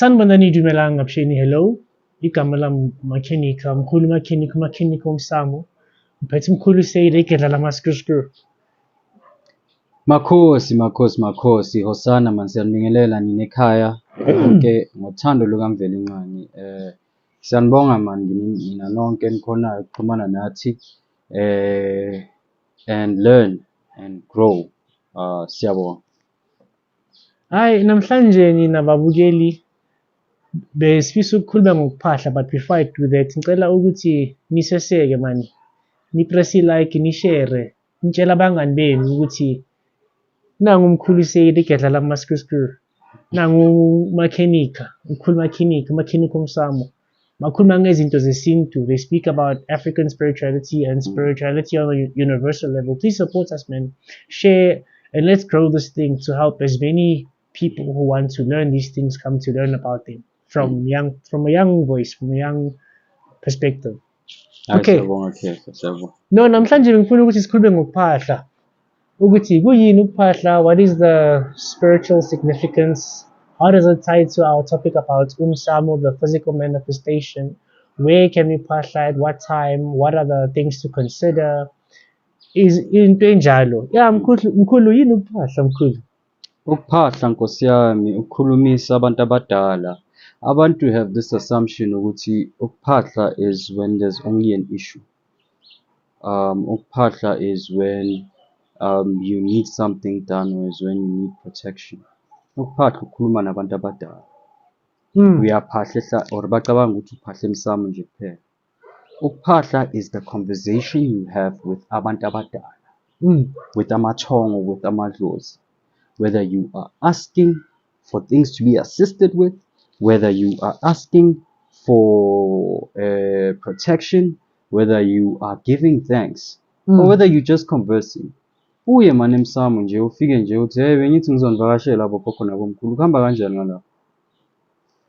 Sanibonani dumelang ngapsheni hello. Igama lami Makhenika, mkhulu Makhenika umsamo. Mphethe mkhulu seyile igedla lama-screw. Makhosi, hosana man, siyanibingelela nina ekhaya konke ngothando lukaMvelinqani. Siyanibonga man nina nonke nikhonayo ukuxhumana nathi and learn and grow. Siyabonga. Hayi, namhlanje nina babukeli besifisa ukukhuluma ngokuphahla, but before I do that ngicela ukuthi niseseke man, nipress i-like, nishare, nitshela abangani benu ukuthi nangu umkhulu seyile igedla lama-screw. Nangu umkhulu Makhenika umsamo. Bakhuluma ngezinto zesintu. They speak about African spirituality and spirituality on a universal level. Please support us, man. Share and let's grow this thing to help as many people who want to learn these things come to learn about them from a young voice, from a young perspective. Okay. No, namhlanje ngifuna ukuthi sikhulume ngokuphahla. Ukuthi kuyini ukuphahla? What is the spiritual significance? How does it tie to our topic about umsamo, the physical manifestation? Where can we phahla at what time? What are the things to consider? Is into enjalo. Yeah, mkhulu yini ukuphahla mkhulu? Ukuphahla nkosi yami, ukukhulumisa abantu abadala. Abantu have this assumption ukuthi ukuphahla is when there's only an issue. Ukuphahla is when you need something done, or is when you need protection. Ukuphahla ukukhuluma nabantu abadala. Uyaphahla or bacabanga ukuthi uphahla emsamo nje kuphela. Ukuphahla is the conversation you have with abantu abadala, with amathongo, with amadlozi. Whether you are asking for things to be assisted with, whether you are asking for protection, whether you are giving thanks, or whether you just conversing. Uye man emsamo nje ufike nje uthi hey bengithi ngizonivakashela abokhokho nabomkhulu kuhamba kanjani ngala.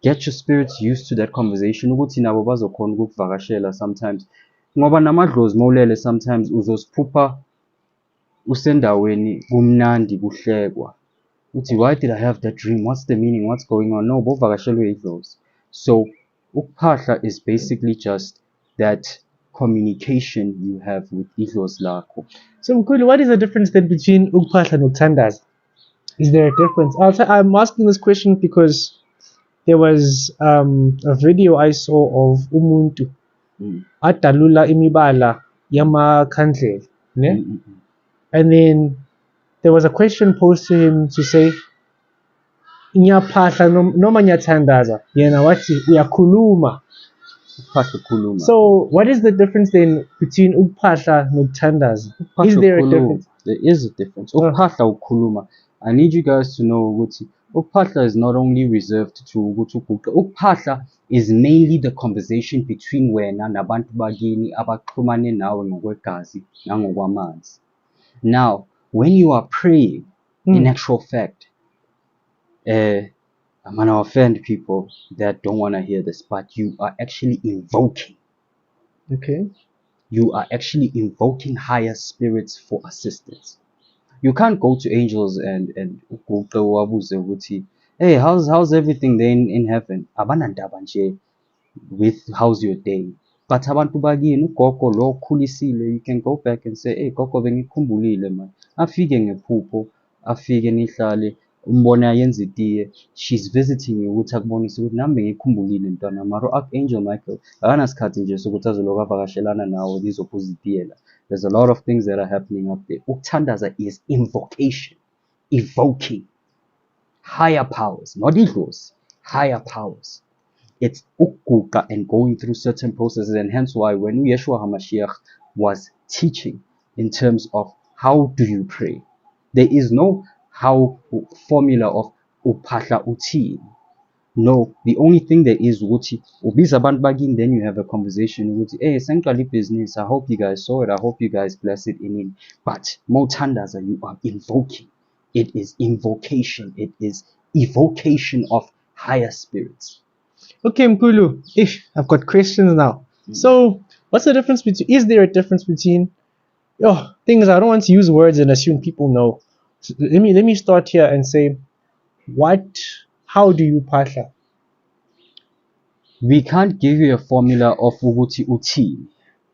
Get your spirits used to that conversation ukuthi nabo bazokhona ukukuvakashela sometimes. Ngoba namadlozi mawulele sometimes uzosiphupha usendaweni kumnandi kuhlekwa. Uthi why did I have that dream? What's the meaning? What's going on? No, bovakashelwe idlozi. So ukuphahla is basically just that communication you have with idlozi lakho. So mkhulu, what is the difference then between ukuphahla and ukuthandaza? Is there a difference? I'm asking this question because there was a video I saw of umuntu adalula imibala yamakhandlela, ne? And then there was a question posed to him to say ngiyaphahla noma ngiyathandaza, yena wathi uyakhuluma. So what is the difference then between ukuphahla nokuthandaza? Is there a difference? There is a difference. Ukuphahla ukukhuluma. I need you guys to know ukuthi ukuphahla is not only reserved to ukuthi uguqe. Ukuphahla is mainly the conversation between wena nabantu bakini abaxhumane nawe ngokwegazi nangokwamanzi. Now, when you are praying, in actual fact, I'm gonna offend people that don't want to hear this, but you are actually invoking. Okay. You are actually invoking higher spirits for assistance. You can't go to angels and hey, how's everything there in heaven? Abanandaba nje with how's your day? But abantu bakini ugogo lo khulisile, you can go back and say hey gogo bengikhumbulile man. Afike ngephupho, afike nihlale umbone ayenza itiye, she's visiting you ukuthi akubonise ukuthi nami ngikhumbulile mntwana maro Archangel Michael akanasikhathi nje sokuthi azoloku avakashelana nawe ngizophuza itiye la. There's a lot of things that are happening up there. Ukuthandaza is invocation, evoking higher powers, not idlozi, higher powers. It's ukuguqa and going through certain processes, and hence why when Yeshua HaMashiach was teaching in terms of how do you pray, there is no how formula of uphahla uthi. No, the only thing there is ukuthi ubiza abantu bakini, then you have a conversation ukuthi hey sengiqala business, I hope you guys saw it, I hope you guys bless it in it. But mothandaza, you are invoking. It is invocation, it is evocation of higher spirits. Okay, Mkulu, I've got questions now. So what's the difference between, is there a difference between things? I don't want to use words and assume people know. So let me start here and say how do you phahla? We can't give you a formula of ukuthi uthini.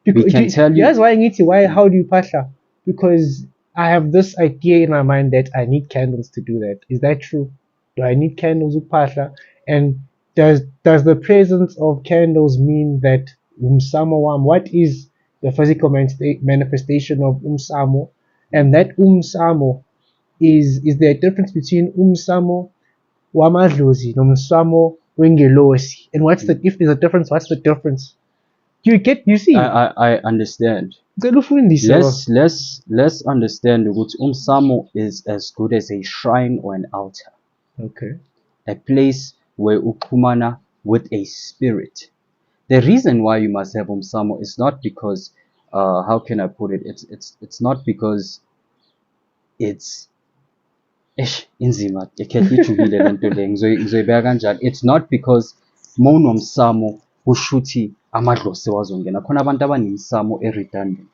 We can tell you. That's why I need to. Why? How do you Phahla? Because I have this idea in my mind that I need candles to do that. Is that true? Do I need candles with Phahla? And does the presence of candles mean that umsamo wam? What is the physical manifestation of umsamo? And that umsamo is there a difference between umsamo wamadlozi nomsamo wengelosi? And what's the if there's a difference? What's the difference? You see? I understand. Let's understand that umsamo is as good as a shrine or an altar. Okay. A place where ukumana with a spirit. The reason why you must have umsamo is not because how can I put it? It's not because it's inzima. It's not because monomsamo kushuthi amadlozi wazongena. Khona abantu abanemsamo redundant.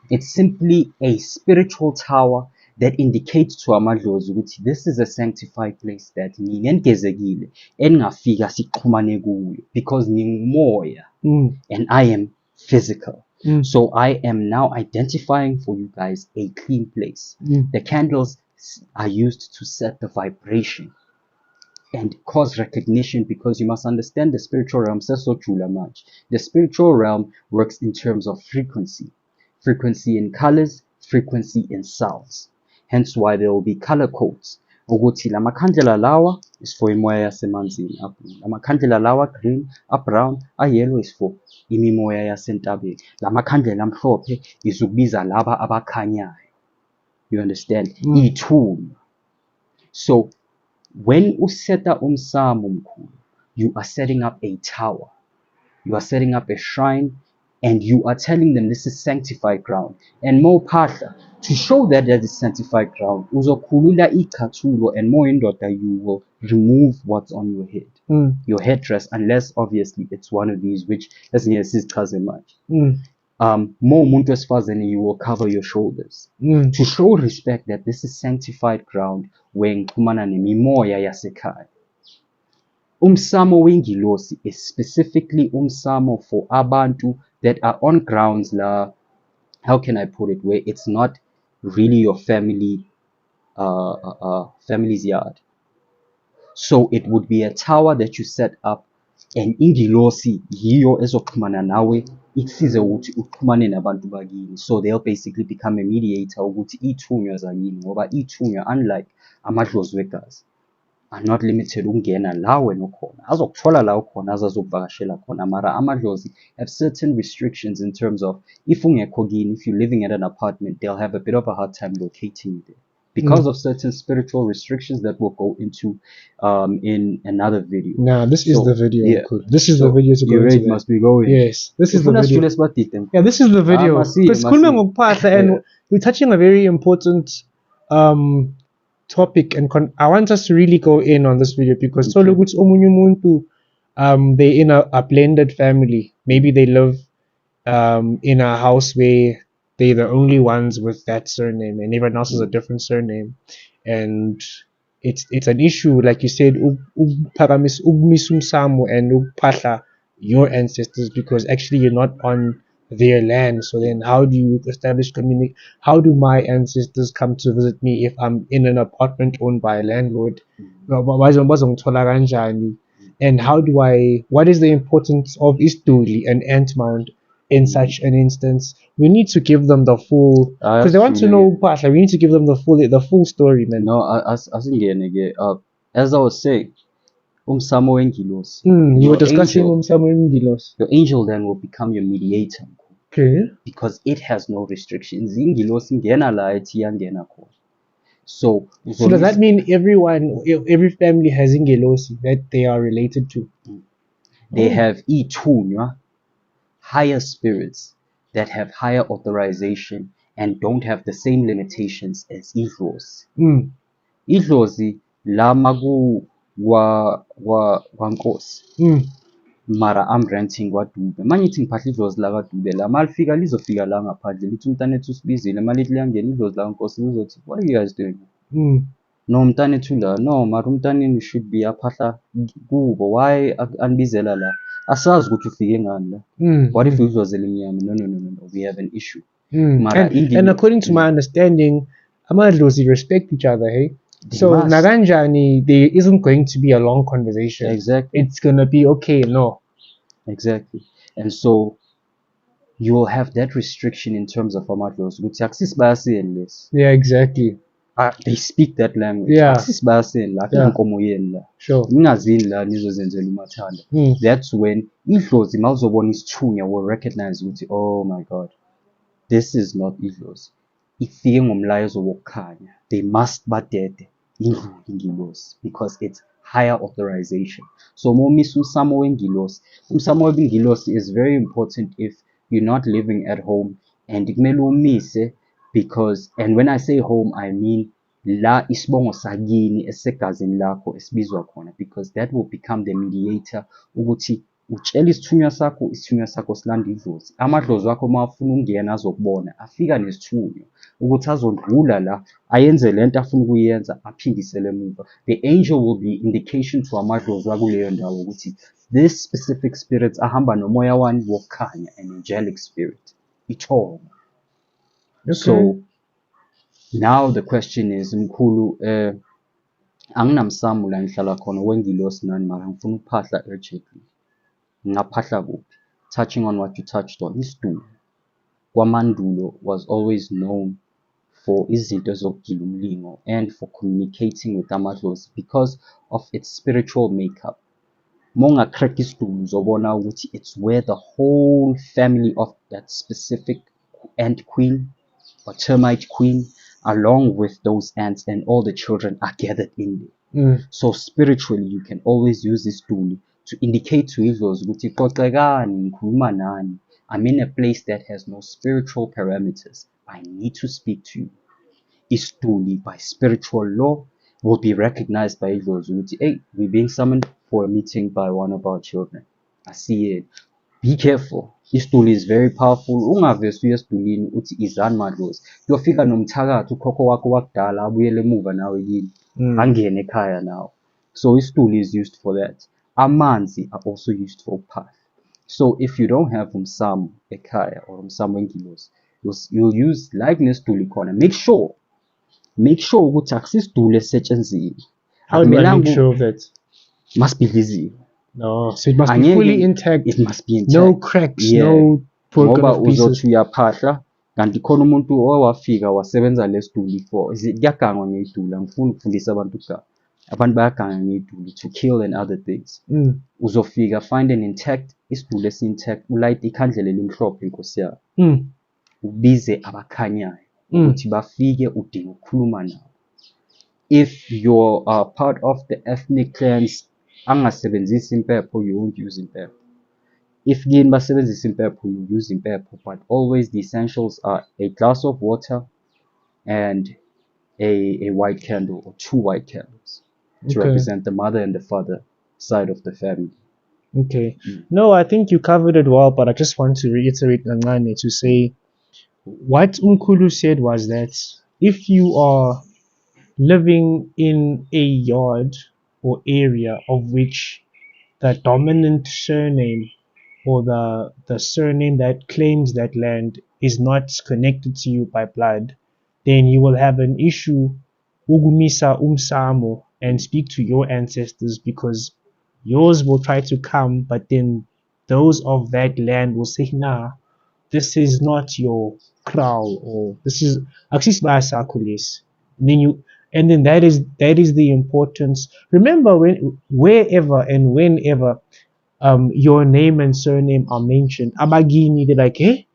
It's simply a spiritual tower that indicates to amadlozi ukuthi this is a sanctified place that mina engezekile engafika sixhumane kuyo because ningumoya and I am physical. So I am now identifying for you guys a clean place. The candles are used to set the vibration and cause recognition, because you must understand the spiritual realm. The spiritual realm works in terms of frequency in colors, frequency in sounds. Hence why there will be color codes. Ukuthi la makhandlela lawa is for imoya yasemanzini, la makhandlela lawa green, brown, yellow is for imimoya yasentabeni. La makhandlela amhlophe is ukubiza laba abakhanyayo. You understand? Ithunywa. So when useta umsamo mkhulu, you are setting up a tower, you are setting up a shrine, and you are telling them this is sanctified ground. And more Phahla, to show that that is sanctified ground, uzokhulula ikhathulo, and more indoda, you will remove what's on your head, your headdress, unless obviously it's one of these, which doesn't sichaze much. More umuntu wesifazane, you will cover your shoulders to show respect that this is sanctified ground where ngikhumana nemimoya yasekhaya. Umsamo wengilosi is specifically umsamo for abantu that are on grounds la, how can I put it, where it's not really your family's yard. So it would be a tower that you set up, and ingilosi yiyo ezoxhumana nawe ikusize ukuthi uxhumane nabantu bakini. So they'll basically become a mediator ukuthi ithunywa zakini, ngoba ithunywa, unlike amadlozi wegazi, are not limited ukungena la wena ukhona. Azokuthola la ukhona, azazokuvakashela khona. Mara amadlozi have certain restrictions in terms of if ungekho kini, if you're living at an apartment, they'll have a bit of a hard time locating you there because of certain spiritual restrictions that we'll go into in another video. Nah, this is the video. Yeah. This is the video to go into. It must be going. Yes, this is the video. Yeah, this is the video. Because and we're touching a very important topic, and I want us to really go in on this video because they're in a blended family. Maybe they live in a house where they're the only ones with that surname and everyone else has a different surname, and it's an issue, like you said, and Ukuphahla your ancestors, because actually you're not on their land. So then how do you establish community? How do my ancestors come to visit me if I'm in an apartment owned by a landlord? And what is the importance of Istuli and Ant Mound in such an instance? We need to give them the full, because they want to know Phahla. We need to give them the full story, man. No, as I was saying, umsamo wengilosi. You were discussing umsamo wengilosi. Your angel then will become your mediator. Okay. Because it has no restrictions. Ingilosi ngena la ethi yangena khona. So does that mean every family has ingelosi that they are related to? They have ithunywa, higher spirits that have higher authorization and don't have the same limitations as idlozi. Idlozi la maku wa nkosi. Mara I'm renting kwaDube. Manje ithi ngiphahla idlozi la kwaDube, la malifika lizofika la ngaphandle lithi umntanethu usibizile, malithi liyangena idlozi la nkosi lizothi, what are you guys doing? No, umntanethu la, no, mara umntaneni should be aphahla kubo, why anibizela la? asazi ukuthi ufike ngani la. What if idlozi elimnyama? No, we have an issue. Mara And according to my understanding, amadlozi respect each other, hey? So nakanjani, there isn't going to be a long conversation. Exactly. It's gonna be okay, no. Exactly. And so you will have that restriction in terms of amadlozi. Yeah, exactly. They speak that language. Yeah. Sure. That's when idlozi mawuzobona isithunywa will recognize ukuthi, oh my God, this is not idlozi. Ifike ngomlayezo wokukhanya. They must badede indlule ingilosi because it's higher authorization. So momisa umsamo wengilosi. Umsamo wengilosi is very important if you're not living at home, and kumele umise because, and when I say home, I mean la isibongo sakini esegazini lakho esibizwa khona, because that will become the mediator ukuthi utshela isithunywa sakho silanda idlozi. Amadlozi wakho mawafuna ukungena azokubona, afika nesithunywa ukuthi azondlula la ayenze lento afuna ukuyenza aphindisele emuva. The angel will be indication to amadlozi wakuleyo ndawo ukuthi this specific spirit ahamba nomoya wani wokukhanya, an angelic spirit, ithonga. Okay. So now the question is, mkhulu, anginamsamo la ngihlala khona wengilosi nani, mara ngifuna ukuphahla urgently. Ngaphahla kuphi? Touching on what you touched on, isitulo kwamandulo was always known for izinto zokugila umlingo and for communicating with amadlozi because of its spiritual makeup. Monga crack isitulo uzobona ukuthi it's where the whole family of that specific ant queen or termite queen, along with those ants and all the children, are gathered in there. So spiritually, you can always use this tool to indicate to idlozi ukuthi xoxekani, ngikhuluma nani. I'm in a place that has no spiritual parameters. I need to speak to you. Isituli, by spiritual law, will be recognized by idlozi ukuthi, hey, we're being summoned for a meeting by one of our children. I see it. Be careful. Isituli is very powerful. Ungavesi uye esitulini uthi izani madlozi. Yofika nomthakathi ukhokho wakho wakudala abuyele emuva nawe kini. Angene ekhaya nawe. So isituli is used for that. Amanzi are also used for ukuphahla. So if you don't have umsamo ekhaya or umsamo engilosi, you'll use like nesituli khona. Make sure ukuthi akusisiduli esisetshenzile. How do I make sure of that? Must be busy. No, so it must be fully intact. It must be intact. No cracks, no broken ngoba pieces. uzothi uyaphahla kanti khona umuntu owafika wasebenza lesituli for kuyagangwa ngey'tuli. Angifuni ukufundisa abantu ukuganga. Abantu bayaganga ngey'tuli to kill and other things. Uzofika find an intact isituli esi-intact, ulayite ikhandlela elimhlophe inkosi yakho. Ubize abakhanyayo ukuthi bafike udinga ukukhuluma nabo. If you're part of the ethnic clans angasebenzisi impepho, you won't use impepho. If kini basebenzisa impepho, you use impepho, but always the essentials are a glass of water and a white candle or 2 white candles to represent the mother and the father side of the family. Okay. No, I think you covered it well, but I just want to reiterate Ngane to say what Unkulu said was that if you are living in a yard or area of which the dominant surname or the surname that claims that land is not connected to you by blood, then you will have an issue ugumisa umsamo and speak to your ancestors, because yours will try to come, but then those of that land will say, nah, this is not your kraal, or this is Axis Basakulis. And then that is the importance. Remember, wherever and whenever your name and surname are mentioned, abagini, they're like, hey,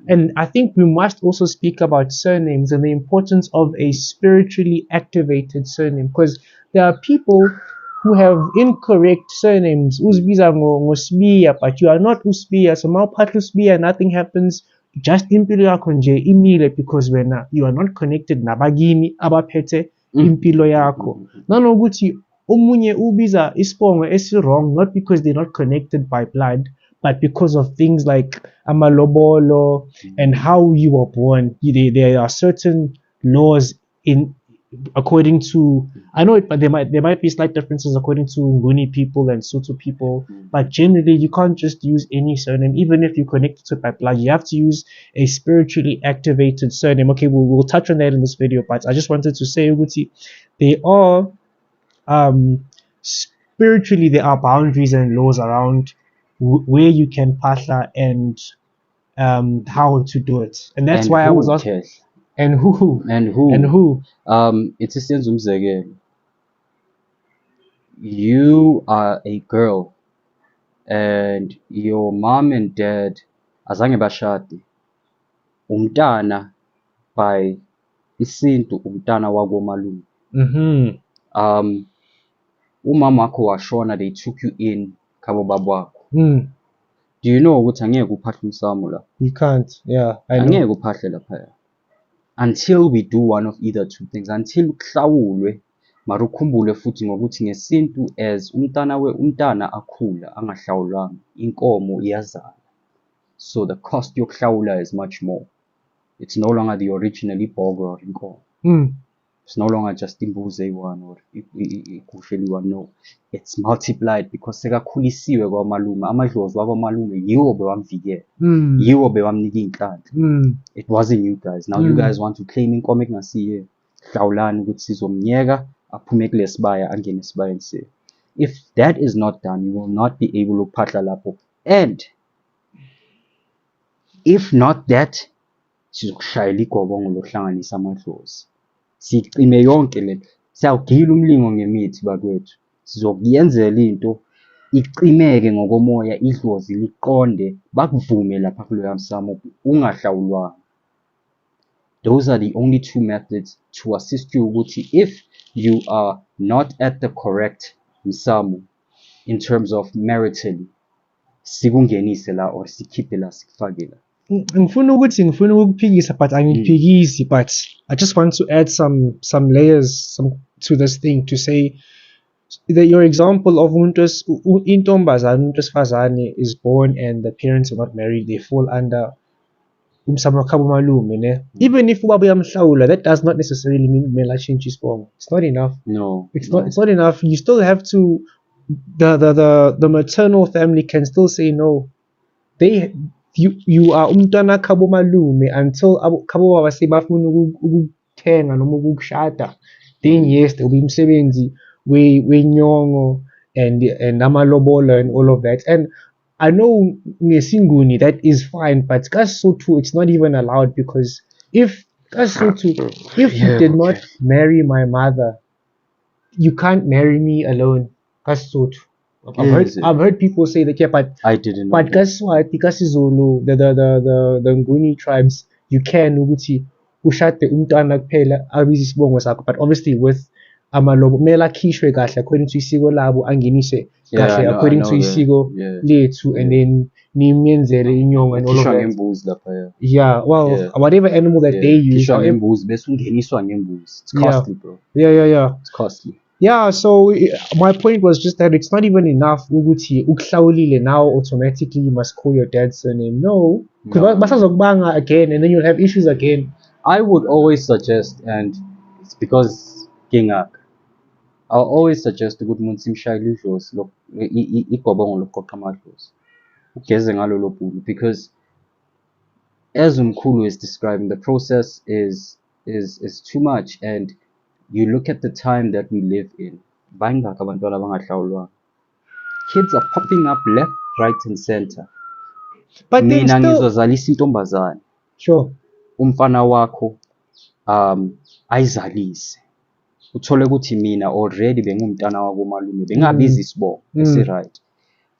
and I think we must also speak about surnames and the importance of a spiritually activated surname, because there are people who have incorrect surnames. Uzbiza ngosbiya, but you are not Usbiya. So mawuphatha Usbiya, nothing happens. Just impilo yakho nje imile, because when you are not connected nabagini abaphethe impilo yakho. Nanokuthi omunye ubiza isibongo esi-wrong, not because they're not connected by blood, but because of things like amalobolo and how you were born. There are certain laws in according to, I know it, but there might be slight differences according to Nguni people and Sotho people. But generally, you can't just use any surname, even if you connect it to by blood. You have to use a spiritually activated surname. Okay, we'll touch on that in this video, but I just wanted to say, Uguti, they are spiritually there are boundaries and laws around where you can phahla and how to do it, and that's why I was asking. And who? It's a sense umzekelo. You are a girl and your mom and dad azange bashade. Umntana by isintu umntana wakomalume. Umama wakho washona, they took you in khabo babwakho. Do you know ukuthi angeke uphahle umsamo la? You can't. Yeah, I know. Angeke uphahle lapha. Until we do one of either two things, until kuhlawulwe, mara ukhumbule futhi ngokuthi ngesintu as umntana akhula angahlawulwanga, inkomo iyazala. So the cost yokuhlawula is much more. It's no longer the originally bhokwe or inkomo. It's no longer just imbuzi eyi-1 or igusha eli-1. No, it's multiplied because sekakhulisiwe kwamalume. Amadlozi wakwamalume yiwo bewamvikela, yiwo bewamnika iy'nhlanhla. It wasn't you guys. Now you guys want to claim inkomo ekungasiye. Hlawulani ukuthi sizomnyeka aphume kule sibaya angene esibayeni sethu. If that is not done, you will not be able ukuphahla lapho. And if not that, sizokushayela igobongo lohlanganisa amadlozi. Sicime yonke lento. Siyawugila umlingo ngemithi bakwethu. Sizokuyenzela into icimeke ngokomoya, idlozi liqonde, bakuvume lapha kuloya msamo ungahlawulwanga. Those are the only two methods to assist you ukuthi if you are not at the correct msamo in terms of maritally, sikungenise la or sikhiphe la sikufake la. Ngifuna ukukuphikisa, but angikuphikisi, but I just want to add some layers to this thing to say that your example of intombazane, umuntu wesifazane is born and the parents are not married, they fall under umsamo khabo malume, ne? Even if ubaba uyamhlawula, that does not necessarily mean kumele change isibongo. It's not enough. No, it's not enough. You still have to, the maternal family can still say no. You are umntwana khabo malume until khabo baba sebafuna ukuthenga noma ukukushada. Then yes, there will be umsebenzi wenyongo and amalobolo and all of that. And I know ngesinguni that is fine, but kaSotho it's not even allowed, because if you did not marry my mother, you can't marry me alone. kaSotho. I've heard people say that, yeah, but I didn't know. But kaSwati, kaSizulu, the Nguni tribes, you can ukuthi ushade umntwana kuphela abize isibongo sakho, but obviously with amalobo kumele akhishwe kahle according to isiko labo, angenise kahle according to isiko lethu, and then nimyenzele inyongo and all of that. Whatever animal that they use. It's costly, bro. Yeah. It's costly. Yeah, so my point was just that it's not even enough ukuthi ukuhlawulile now automatically you must call your dad's surname. No, because basazokubanga again and then you'll have issues again. I would always suggest, and it's because I'll always suggest ukuthi umuntu simshayele idlozi igobongo lokuqoqa amadlozi ugeze ngalo lo bhulu, because as umkhulu is describing, the process is too much. And you look at the time that we live in. Kids are popping up left, right, and center. But then mina ngizozalisa intombazane. Sure. Umfana wakho ayizalise. Uthole ukuthi mina already bengumntana wakomalume, bengabiza isibongo esi-right.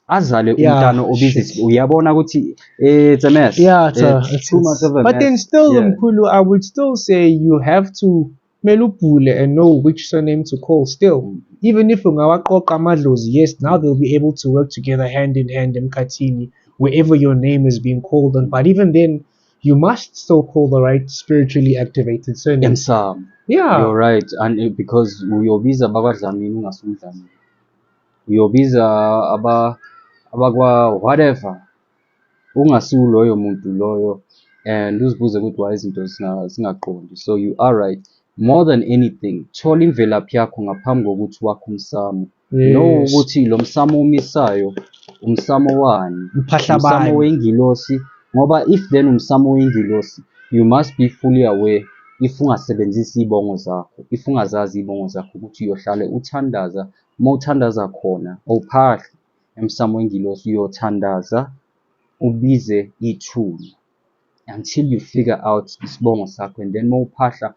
Azale umntana obiza isibongo. Uyabona ukuthi it's a mess. Yeah, it's too much of a mess. But then still, Mkhulu, I would still say you have to melupule and know which surname to call still. Even if ungawaqoqa amadlozi, yes, now they'll be able to work together hand in hand emkhathini wherever your name is being called on. But even then, you must still call the right spiritually activated surname. Yeah, you're right. And because uyobiza abakwadlamini ungasudlamini, uyobiza abakwa whatever ungasuloyo muntu loyo, and uzibuze ukuthi why izinto zingaqondi. So you are right. more than anything thola imvelaphi yakho ngaphambi kokuthi wakhe umsamo. Yes. Know ukuthi lo msamo omisayo umsamo wani, Uphahla umsamo bani. wengilosi, ngoba if then umsamo wengilosi, you must be fully aware if ungasebenzisi iy'bongo zakho, if ungazazi iy'bongo zakho ukuthi uyohlale uthandaza, uma uthandaza khona awuphahli emsamo wengilosi, uyothandaza ubize ithuna until you figure out isibongo sakho, and then mawuphahla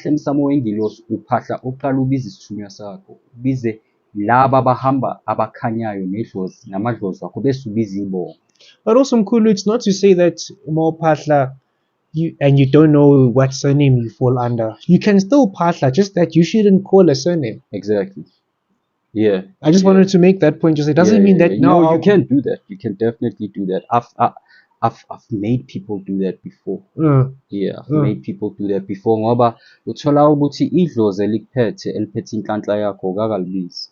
emsamo wengilosi uphahla uqala ubize isithunywa sakho, ubize laba abahamba abakhanyayo nedlozi namadlozi wakho bese ubiza iy'bongo. But also mkhulu, it's not to say that Phahla, you don't know what surname you fall under. You can still Phahla, just that you shouldn't call a surname. Exactly. Yeah. I just wanted to make that point. Just it doesn't mean that now. No, you can do that. You can definitely do that. I've made people do that before. Yeah, I've made people do that before. Ngoba uthola ukuthi idlozi eliphethe inhlanhla yakho kakalibizi.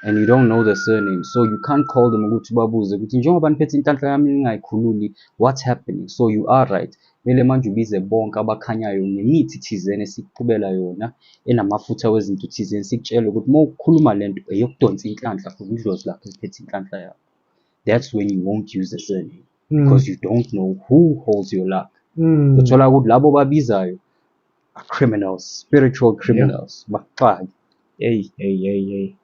And you don't know the surname, so you can't call them ukuthi babuze ukuthi njengoba niphethe inhlanhla yami ningayikhululi, what's happening? So you are right. Kumele manje ubize bonke abakhanyayo nemithi thizeni esikuqhubela yona enamafutha wezinto thizeni sikutshela ukuthi uma ukhuluma lento eyokudonsa inhlanhla for idlozi lakho eliphethe inhlanhla yakho. That's when you won't use the surname because you don't know who holds your luck. Uthola ukuthi labo babizayo are criminals, spiritual criminals. Baxhagi. Hey.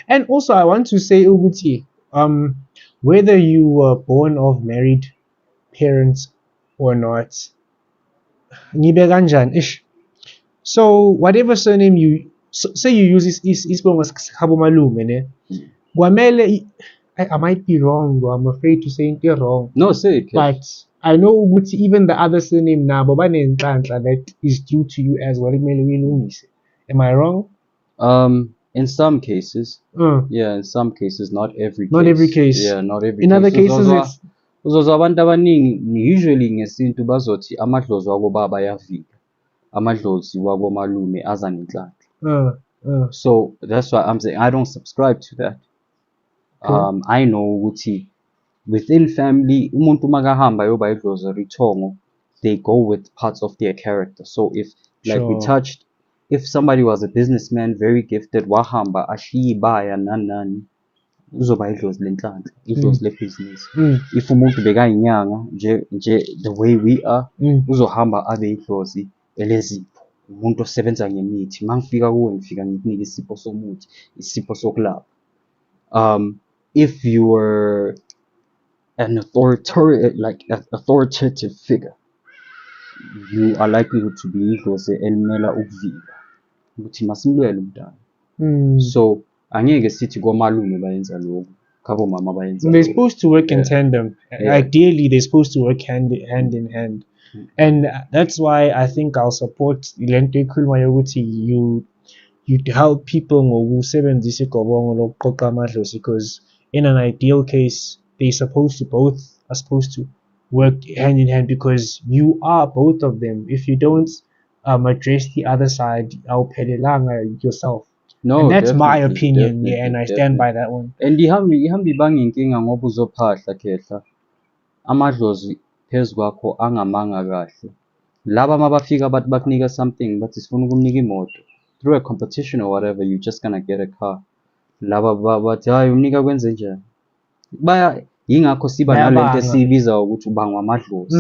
And also, I want to say, Uguti, whether you were born of married parents or not, ngibe kanjani, ish. So whatever surname you say you use isibongo sikabo malume, ne? Kwamele, I might be wrong, or I'm afraid to say you're wrong. No, say it. But I know Uguti, even the other surname na bobane nhlanhla that is due to you as well. Am I wrong? In some cases, yeah, in some cases, not every case. Not every case. Yeah, not every in case. Other cases, it's uzozwa abantu abaningi usually ngesintu bazothi amadlozi wabo baba ayavika, amadlozi wabo malume aza nenhlanhla. So that's why I'm saying I don't subscribe to that. I know ukuthi within family umuntu makahamba yoba idlozi rithongo, they go with parts of their character. So if like we touched, if somebody was a businessman, very gifted, wahamba ashiya ibaya nani uzoba idlozi lenhlanhla, idlozi lebusiness. If umuntu bekayinyanga nje the way we are, uzohamba abe idlozi elezipho, umuntu osebenza ngemithi. Mangifika kuwe ngifika ngikunika isipho somuthi, isipho sokulapha. If you were an authoritative figure, you are likely to be idlozi elimela ukuvika ukuthi masimlwele umntana. So angeke sithi komalume bayenza lokho, khabo mama bayenza. They're supposed to work in tandem. Ideally, they're supposed to work hand in hand. And that's why I think I'll support lento ekhuluma yokuthi you help people ngokusebenzisa igobongo lokuqoqa amadlozi, because in an ideal case they're supposed to work hand in hand, because you are both of them. If you don't address the other side, awuphelelanga yourself. No, and that's my opinion, and I stand by that one. And ihambi ibanga inkinga ngoba uzophahla khehla amadlozi phezu kwakho angamanga kahle. Laba mabafika bathi bakunika something, bathi sifuna ukumnika imoto, through a competition or whatever, you just gonna get a car. Laba bathi hayi umnika kwenze njani, baya yingakho siba nalento esiyibiza ukuthi ubangwa amadlozi.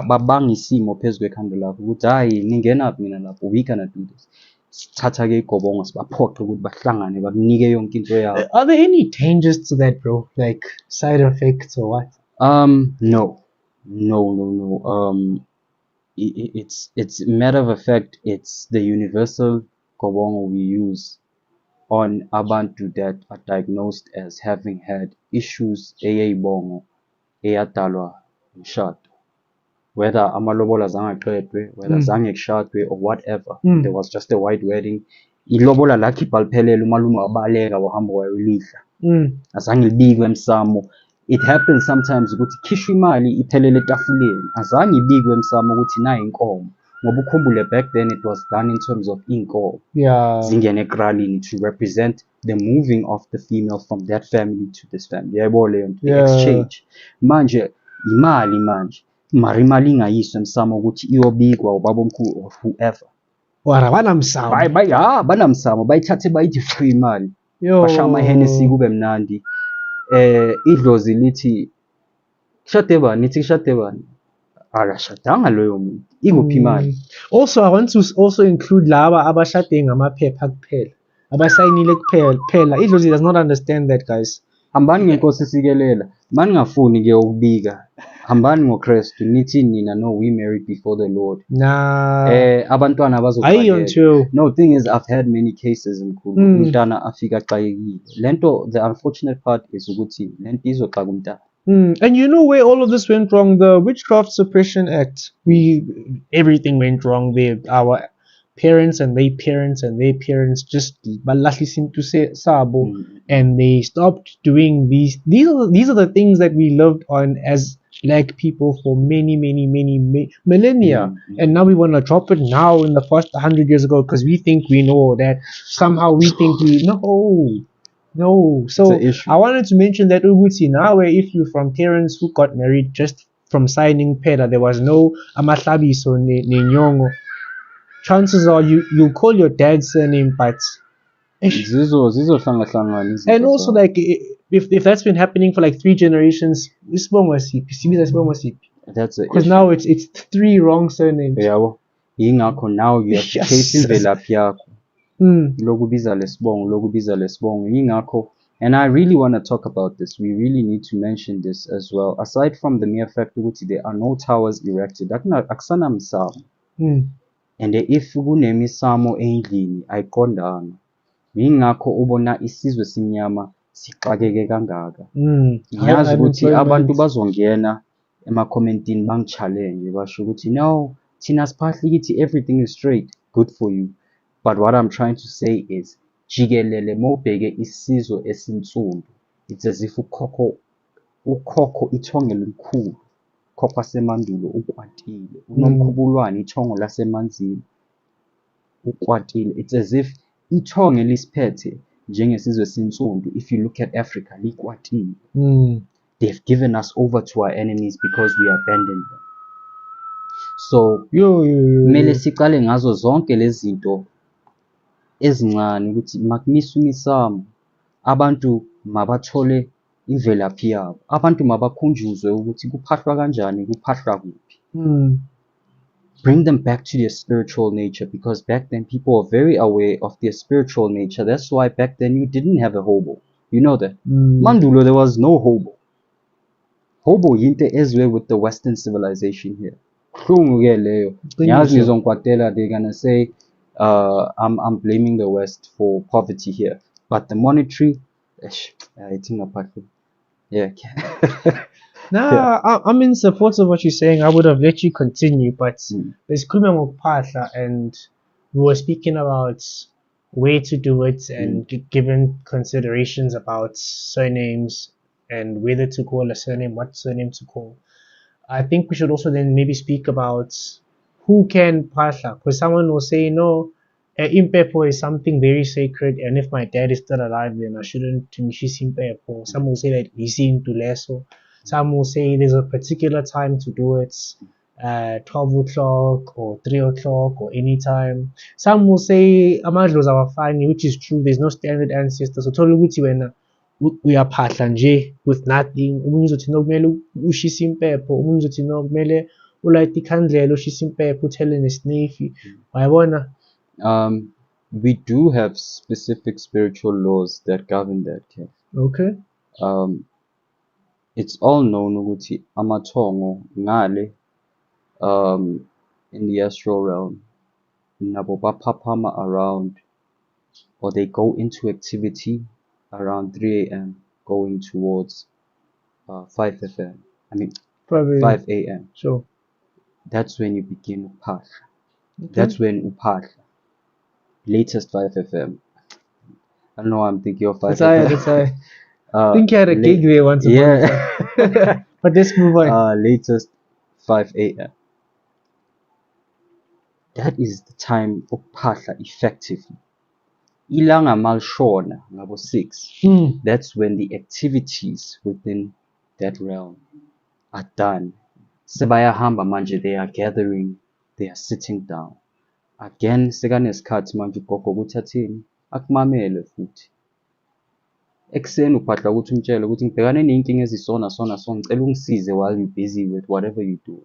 Babanga isimo phezu kwekhanda lakho ukuthi hayi ningenaphi mina lapho, we cannot do this. Sithatha ke igobongo sibaphoqe ukuthi bahlangane bakunike yonke into yabo. Are there any dangers to that, bro? Like side effects or what? No. It's matter of fact, it's the universal gobongo we use on abantu that are diagnosed as having had issues eyayibongo eyadalwa umshado, whether amalobola zangaqedwe, whether zange kushadwe or whatever. There was just a white wedding. Ilobola lakhe ibhaliphelele umalume wabaleka wahamba wayolidla. Azange libikwe emsamo. It happens sometimes ukuthi khishwa imali iphelele etafuleni, azange ibikwe emsamo ukuthi nayi inkomo, ngoba ukhumbule back then it was done in terms of inkomo. Zingene ekralini to represent the moving of the female from that family to this family. Yayibona leyo nto, exchange. Manje imali manje. mara imali ingayiswa emsamo ukuthi iyobikwa ubabomkhulu or whoever. Wara banamsamo. Banamsamo bayithathe bayithi free imali. Yo. Basha amahenesi kube mnandi. Idlozi lithi kushade bani, nithi kushade bani. Akashadanga loyo muntu. Inguphi imali? Also, I want to also include laba abashade ngamaphepha kuphela. Abasayinile kuphela. Idlozi does not understand that, guys. Hambani ngenkosi sikelela. Maningafuni ke ukubika. Hambani ngoKristu nithi nina no, we married before the Lord. Nah. Abantwana Until no, thing is I've had many cases mkhulu. Umntana afika xayekile. Lento, the unfortunate part is ukuthi lento izoxaka umntana. And you know where all of this went wrong? The Witchcraft Suppression Act. Everything went wrong there. Our parents and their parents just balahli to say sabo, and they stopped doing these. These are the things that we lived on as Black people for many millennia, and now we want to drop it now in the first 100 years ago because we think we know that. Somehow we think we know. No, so I wanted to mention that Uguti now, where if you're from parents who got married just from signing peda, there was no amahlabiso nenyongo. Chances are you'll call your dad's surname, but and also like if that's been happening for like 3 generations, that's it. Because now it's 3 wrong surnames. Now you have to chase imvelaphi yakho. And I really want to talk about this. We really need to mention this as well. Aside from the mere fact that there are no towers erected, akusana msamo. And if kunemisamo endlini ayiqondanga, yingakho ubona isizwe simnyama sixakeke kangaka. Ngiyazi ukuthi abantu bazongena ema-commentini bangi-challenge basho ukuthi no, thina siphahla kithi everything is straight. Good for you. But what I'm trying to say is, jikelele mawubheke isizwe esinsundu, it's as if ukhokho ithongo elikhulu, ukhokho wasemandulo ukwatile, unomkhubulwane ithongo lasemanzini ukwatile. It's as if ithongo elisiphethe njengesizwe esinsundu, if you look at Africa, likwatile. They've given us over to our enemies because we abandoned them. So kumele siqale ngazo zonke lezi zinto ezincane ukuthi makumiswe imisamo, abantu mabathole imvelaphi yabo, abantu mabakhunjuzwe ukuthi kuphahlwa kanjani, kuphahlwa kuphi. Bring them back to their spiritual nature, because back then people were very aware of their spiritual nature. That's why back then you didn't have a hobo. You know that. Mandulo there was no hobo. Hobo yinto ezwe with the Western civilization here. They're gonna say I'm blaming the West for poverty here, but the monetary, I think apart from, I'm in support of what you're saying. I would have let you continue, but there's Ukuphahla, and we were speaking about where to do it and given considerations about surnames and whether to call a surname, what surname to call. I think we should also then maybe speak about who can phahla, because someone will say no, impepo is something very sacred, and if my dad is still alive, then I shouldn't mishis impepo. Some will say that he's into leso. Some will say there's a particular time to do it, 12 o'clock or 3 o'clock or any time. Some will say amadlos are fine, which is true. There's no standard ancestor. So toluguti when uyaphahla nje with nothing. Umunye uzothi no kumele ushise impepho, umunye uzothi no kumele ulayite ikhandlela ushise impepho uthele nesnefi. Wayabona? We do have specific spiritual laws that govern that. Okay. It's all known ukuthi amathongo ngale in the astral realm nabo baphaphama around, or they go into activity around 3 a.m. going towards 5 a.m. I mean 5 a.m. Sure. That's when you begin uphahla. That's when uphahla. Latest 5 a.m. I don't know why I'm thinking of 5 a.m. That's right. I think you had a gig there once. But let's move on. Latest 5 a.m. That is the time uphahla effectively. Ilanga malshona ngabo 6. That's when the activities within that realm are done. sebayahamba manje, they are gathering, they are sitting down. Again, sekanesikhathi manje ugogo ukuthi athini, akumamele futhi. Ekuseni uphahla ukuthi umtshele ukuthi ngibhekane ney'nkinga ezisona sona so ngicela ungisize while you busy with whatever you do.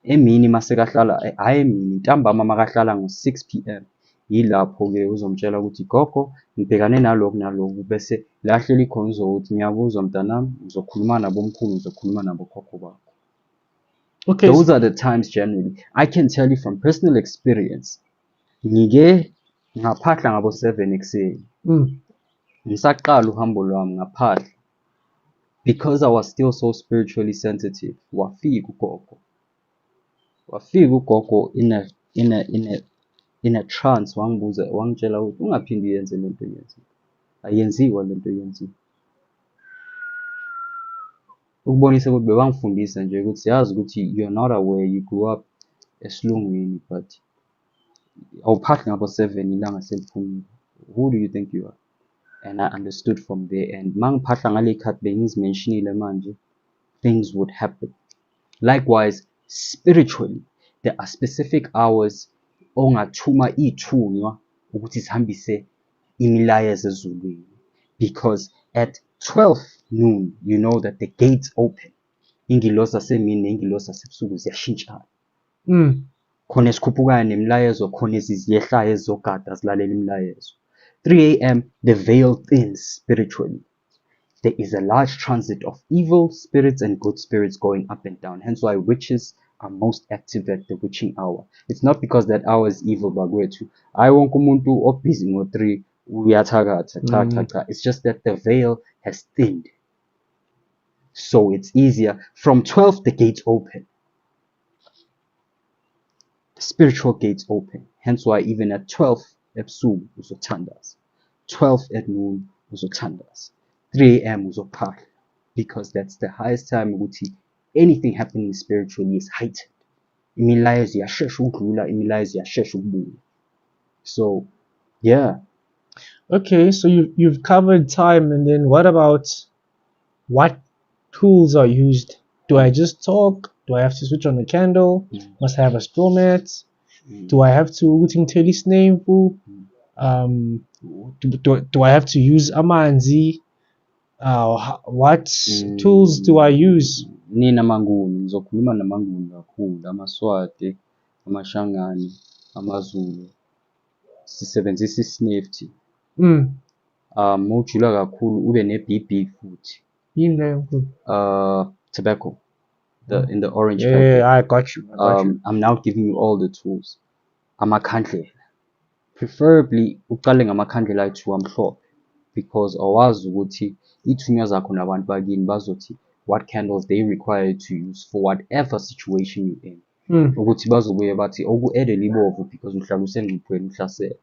Emini masekahlala, hhayi emini, ntambama makahlala ngo-6 p.m. Yilapho-ke uzomtshela ukuthi gogo ngibhekane nalokhu nalokhu, bese la hleli khona uzokuthi ngiyakuzwa mntanami, ngizokhuluma nabomkhulu, ngizokhuluma nabokhokho bakho. Okay. Those are the times generally. I can tell you from personal experience. Ngike ngaphahla ngabo 7 ekuseni. Ngisaqala uhambo lwami ngaphahla. Because I was still so spiritually sensitive. Wafika ugogo. Wafika ugogo in a trance, wangibuza, wangitshela ukuthi ungaphindi uyenze lento yenziwe. Ayenziwa lento yenziwe. Ukubonisa ukuthi bebangifundisa nje ukuthi yazi ukuthi you're not aware, you grew up esilungwini but awuphahli ngabo 7 ilanga seliphumile. Who do you think you are? And I understood from there. And mangiphahla ngale khathi bengizimentionile manje, things would happen. Likewise, spiritually, there are specific hours ongathuma ithunywa ukuthi sihambise imilayezo ezulwini. Because at 12 noon, you know that the gates open. Ingilosi zasemini ney'ngilosi zasebusuku ziyashintshana. Khona esikhuphukayo nemilayezo, khona eziyehlayo ezizogada zilalela imilayezo. 3 a.m. the veil thins spiritually. There is a large transit of evil spirits and good spirits going up and down. Hence why witches are most active at the witching hour. It's not because that hour is evil, bagwethu. I wonke umuntu obusy ngo-3 uyathakatha. Cha. It's just that the veil has thinned. So it's easier. From 12, the gates open. The spiritual gates open. Hence why even at 12, ebusuku uzothandaza. 12 at noon uzothandaza. 3 a.m. uzophahla. Because that's the highest time ukuthi anything happening spiritually is heightened. Imilayezo iyashesha ukudlula, imilayezo iyashesha ukubuya. So, yeah. Okay, so you've covered time, and then what about what tools are used? Do I just talk? Do I have to switch on the candle? Must I have a straw mat? Do I have to ukuthi ngithele isinemfu? Do I have to use amanzi? What tools do I use? Nina manguni, ngizokhuluma namanguni kakhulu, amaswati, amashangani, amaZulu. Sisebenzisa isinefti. Mawujula kakhulu ube ne-BB futhi. Yini leyo mkhulu? Tobacco. In the orange packet. Yeah, I got you. I'm now giving you all the tools. Amakhandlela. Preferably uqale ngamakhandlela ayi-2 amhlophe, because awazi ukuthi ithunywa zakho nabantu bakini bazothi what candles they require you to use for whatever situation you're in. Ukuthi bazobuye bathi oku-ede libovu because uhlala usengcupheni uhlasela.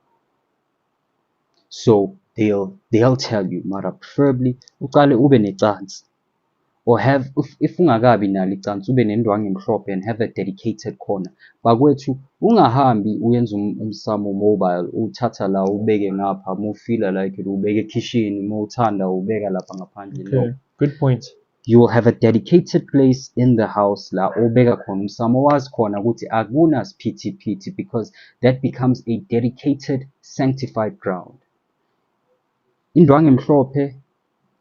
So they'll tell you, mara preferably uqale ube necansi, or have, if ungakabi nalo icansi, ube nendwangu emhlophe and have a dedicated corner. Bakwethu ungahambi uyenza umsamo mobile, uthatha la ubeke ngapha, mufila like ubeke ekitchen, mawuthanda ubeka lapha ngaphandle. Okay. No. Good point. You will have a dedicated place in the house la ubeka khona umsamo, wazi khona ukuthi akuna siphithiphithi, because that becomes a dedicated sanctified ground. Indwangu emhlophe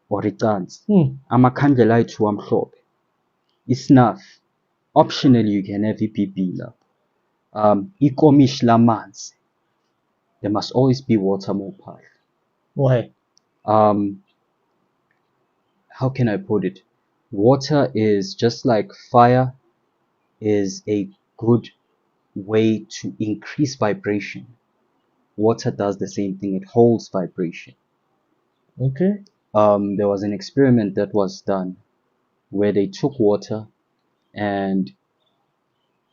or icansi, amakhandlela ayi-2 amhlophe, isnuff. Optionally you can have iBB lapho. Ikomishi lamanzi. There must always be water mawuphahla. Why? How can I put it? Water is just like fire is a good way to increase vibration. Water does the same thing. It holds vibration. Okay. There was an experiment that was done where they took water, and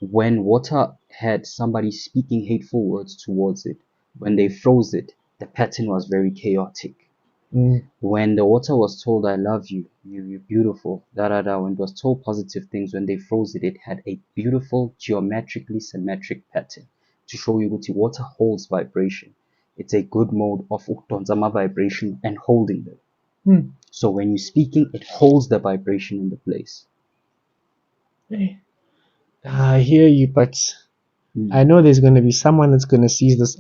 when water had somebody speaking hateful words towards it, when they froze it, the pattern was very chaotic. When the water was told, I love you, you're beautiful, when it was told positive things, when they froze it, it had a beautiful geometrically symmetric pattern to show you that water holds vibration. It's a good mode of ukudonsama vibration and holding them. So when you're speaking, it holds the vibration in the place. I hear you, but I know there's going to be someone that's going to seize this.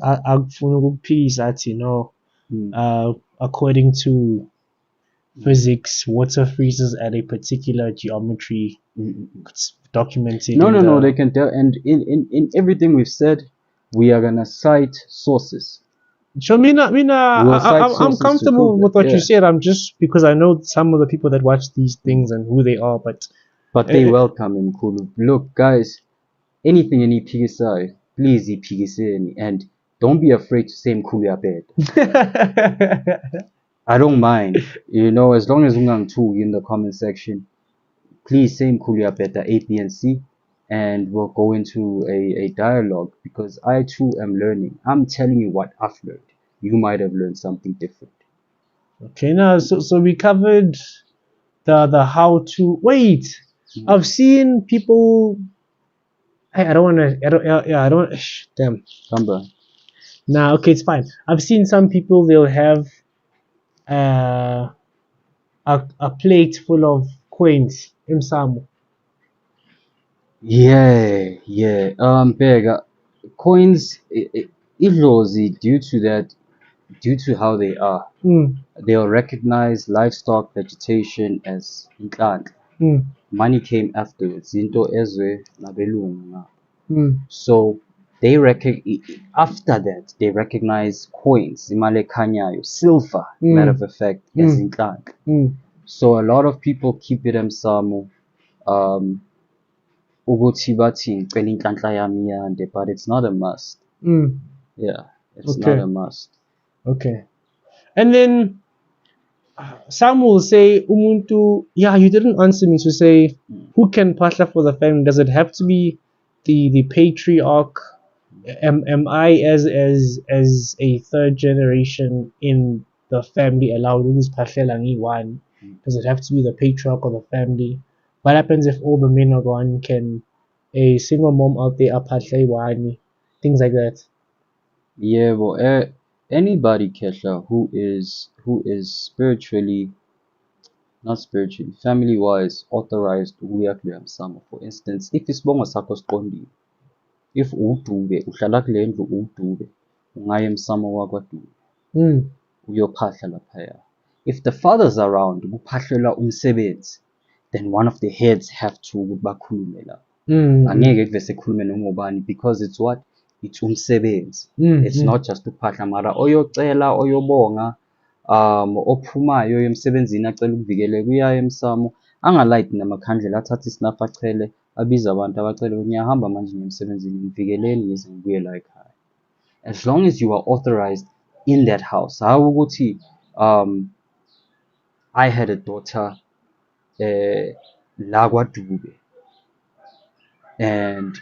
According to physics, water freezes at a particular geometry. It's documented. No, they can tell. And in everything we've said, we are gonna cite sources. So I'm comfortable with what you said. I'm just because I know some of the people that watch these things and who they are, but they welcome him. Cool. Look, guys, anything in EPSI, please EPSI, and don't be afraid to say Mkulu bed. I don't mind, as long as ungang two in the comment section. Please say Mkulu bed A, B, and C, and we'll go into a dialogue because I too am learning. I'm telling you what I've learned. You might have learned something different. Okay, now so we covered the how to. Wait, I've seen people. I don't want. Damn. Nah, okay, it's fine. I've seen some people. They'll have a plate full of coins. Imsamo. Yeah. Bega, coins. Idlozi due to how they are. They'll recognize livestock vegetation as inhlanhla. Money came afterwards. Into ezwe nabelungu. So they after that they recognize coins, imali ekhanyayo, silver, matter of fact, as inhlanhla. So a lot of people keep it emsamo, ukuthi bathi ngicela inhlanhla yami yande, but it's not a must. Yeah, it's not a must. Okay. And then some will say, Umuntu, yeah, you didn't answer me to say, who can phahla for the family? Does it have to be the patriarch? Am I as a third generation in the family allowed this phahlelangi one? Does it have to be the patriarch of the family? What happens if all the men are gone? Can a single mom out there phahla one? Things like that. Yeah, well, anybody Kesha who is spiritually, not spiritually, family wise authorized ukuya kuleyo msamo. For instance, if isibongo sakho siqondile, if uDube uhlala kule ndlu uDube, ungaya emsamo wakwaDube uyophahla laphaya. If the father's around kuphahlelwa umsebenzi, then one of the heads have to bakhulume la. Angeke kuvese khulume noma ubani because it's what? It's umsebenzi. It's not just ukuphahla mara oyocela oyobonga ophumayo emsebenzini acela ukuvikeleka uyaye emsamo angalight namakhandlela athathe isinafu achele abize abantu abacele ngiyahamba manje ngemsebenzini ngivikeleni ngize ngibuye la ekhaya. As long as you are authorized in that house. Hawu ukuthi I had a daughter la kwaDube, and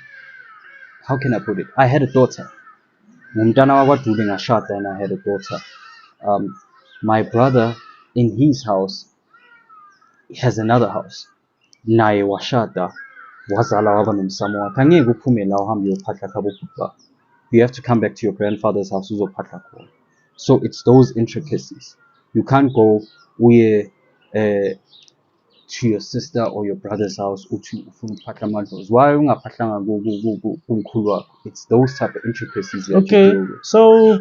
how can I put it? I had a daughter. Ngumntana wakwaDube ngashada and I had a daughter. My brother in his house has another house. Naye washada wazala waba nomsamo wakhe. Angeke uphume la uhambe uyophahla khabo baba. You have to come back to your grandfather's house uzophahla khona. So it's those intricacies. You can't go uye to your sister or your brother's house uthi ufuna ukuphahla amadlozi. Why ungaphahlanga kumkhulu wakho? It's those type of intricacies that you deal with. So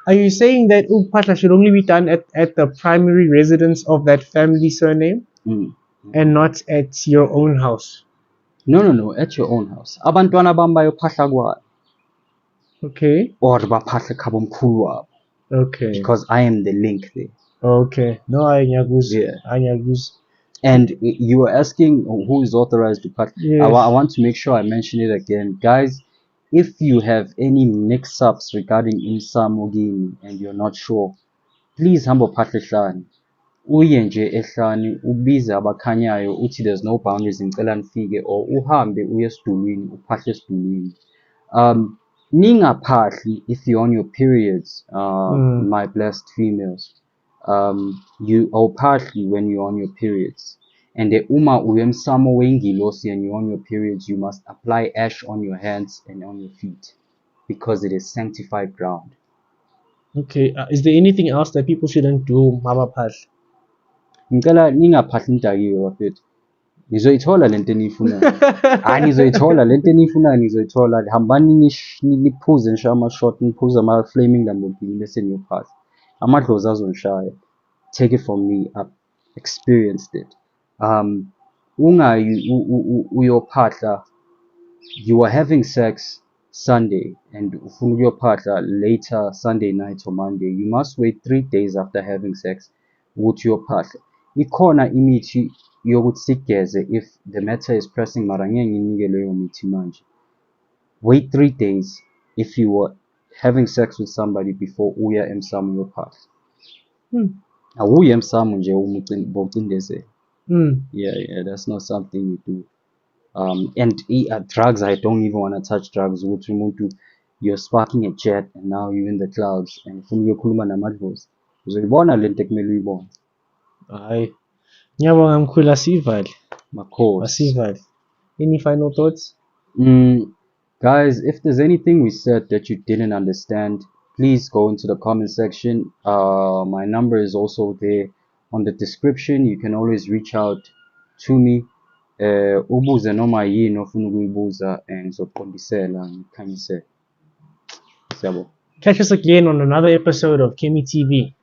are you saying that Ukuphahla should only be done at the primary residence of that family surname and not at your own house? No, at your own house. Abantwana bami bayophahla kwami. Okay. Or baphahla khabo mkhulu wabo. Okay. Because I am the link there. Okay. No, Yeah. I And you were asking who is authorized to phahla. Yes. I want to make sure I mention it again. Guys, if you have any mix-ups regarding imsamogini and you're not sure, please hamba phahla ehlane. Uye nje ehlane ubize abakhanyayo uthi there's no boundaries ngicela nifike, or uhambe uye esidulini uphahle esidulini. Ningaphahli if you're on your periods, my blessed females. You awuphahli when you're on your periods. And the uma uyemsamo wengilosi and you're on your periods, you must apply ash on your hands and on your feet because it is sanctified ground. Okay. Is there anything else that people shouldn't do, Mama Phahla? Ngicela ningaphahli indakiwe bafethu. Nizoyithola lento eniyifunayo. Nizoyithola lento eniyifunayo nizoyithola. Hambani niphuze nje ama-shot, niphuze ama-flaming Lamborghini bese niyophahla. Amadlozi azonishaya. Take it from me, I've experienced it. Ungayi uyophahla, you are having sex Sunday and ufuna ukuyophahla later Sunday night or Monday, you must wait 3 days after having sex ukuthi uyophahla. Ikhona imithi yokuthi sigeze if the matter is pressing, mara ngeke nginike leyo mithi manje. Wait 3 days if you were having sex with somebody before uya emsamo uyophahla. Awuyi emsamo nje bowucindezela. Yeah, that's not something you do. And drugs, I don't even want to touch drugs. Ukuthi umuntu, you're sparking a jet and now you're in the clouds and ufuna ukuyokhuluma namadlozi. Uzoyibona lento ekumele uyibone. Hayi. Ngiyabonga mkhulu, asivale. Makhosi. Asivale. Any final thoughts? Guys, if there's anything we said that you didn't understand, please go into the comment section. My number is also there on the description. You can always reach out to me. Ubuze noma yini ofuna ukuyibuza and ngizoqondisela ngikhanyise. Siyabonga. Catch us again on another episode of Khemii TV.